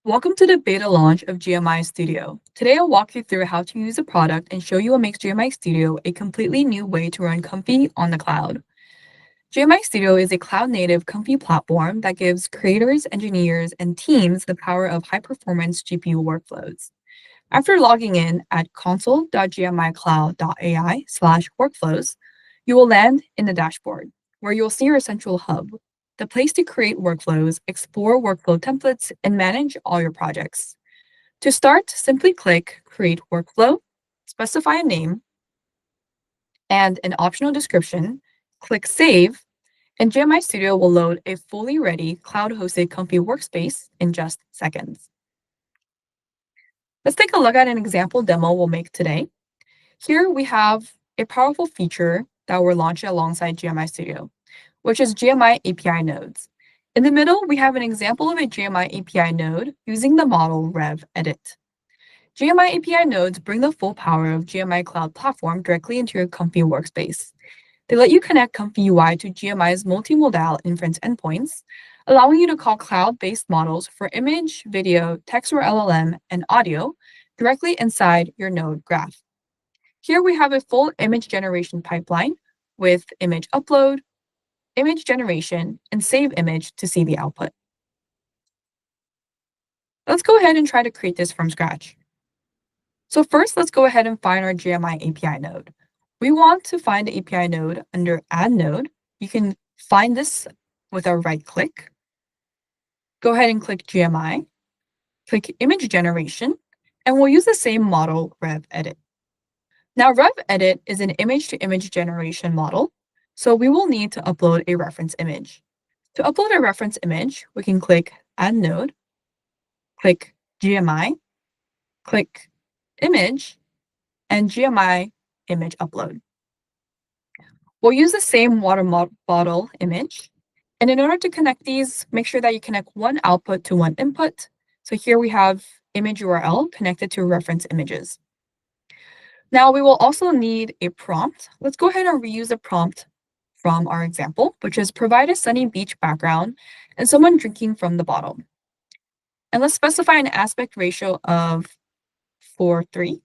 Welcome to the beta launch of GMI Studio. Today I'll walk you through how to use the product and show you what makes GMI Studio a completely new way to run Comfy on the cloud. GMI Studio is a cloud-native Comfy platform that gives creators, engineers, and teams the power of high-performance GPU workflows. After logging in at console.gmicloud.ai/workflows, you will land in the dashboard, where you'll see your central hub, the place to create workflows, explore workflow templates, and manage all your projects. To start, simply click Create Workflow, specify a name and an optional description, click Save, and GMI Studio will load a fully ready cloud-hosted Comfy workspace in just seconds. Let's take a look at an example demo we'll make today. Here we have a powerful feature that we're launching alongside GMI Studio, which is GMI API nodes. In the middle, we have an example of a GMI API node using the model Rev Edit. GMI API nodes bring the full power of GMI Cloud Platform directly into your Comfy workspace. They let you connect Comfy UI to GMI's multimodal inference endpoints, allowing you to call cloud-based models for image, video, text or LLM, and audio directly inside your node graph. Here we have a full image generation pipeline with image upload, image generation, and save image to see the output. Let's go ahead and try to create this from scratch. So first, let's go ahead and find our GMI API node. We want to find the API node under Add Node. You can find this with a right click. Go ahead and click GMI, click Image Generation, and we'll use the same model, Rev Edit. Now, Rev Edit is an image-to-image generation model, so we will need to upload a reference image. To upload a reference image, we can click Add Node, click GMI, click Image, and GMI Image Upload. We'll use the same water bottle image, and in order to connect these, make sure that you connect one output to one input. So here we have image URL connected to reference images. Now we will also need a prompt. Let's go ahead and reuse the prompt from our example, which is provide a sunny beach background and someone drinking from the bottle. And let's specify an aspect ratio of 4:3.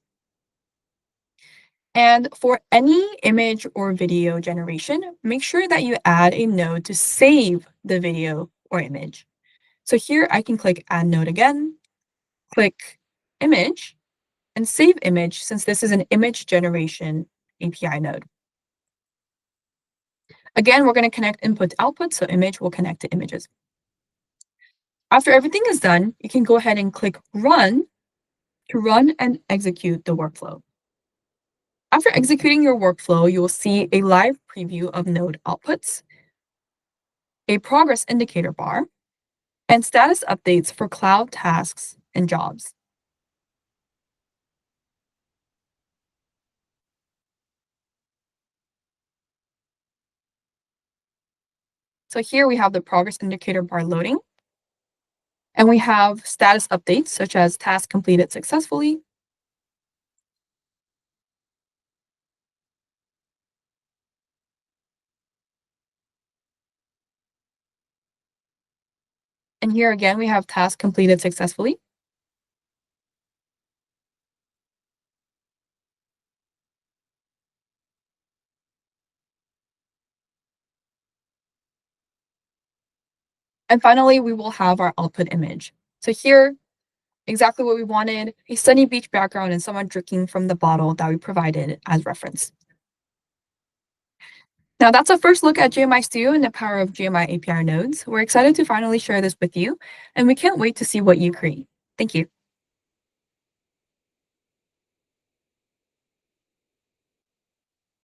And for any image or video generation, make sure that you add a node to save the video or image. So here I can click Add Node again, click Image, and Save Image since this is an image generation API node. Again, we're going to connect input to output, so image will connect to images. After everything is done, you can go ahead and click Run to run and execute the workflow. After executing your workflow, you will see a live preview of node outputs, a progress indicator bar, and status updates for cloud tasks and jobs. So here we have the progress indicator bar loading, and we have status updates such as task completed successfully, and here again we have task completed successfully. And finally, we will have our output image. So here, exactly what we wanted, a sunny beach background and someone drinking from the bottle that we provided as reference. Now that's a first look at GMI Studio and the power of GMI API nodes. We're excited to finally share this with you, and we can't wait to see what you create. Thank you.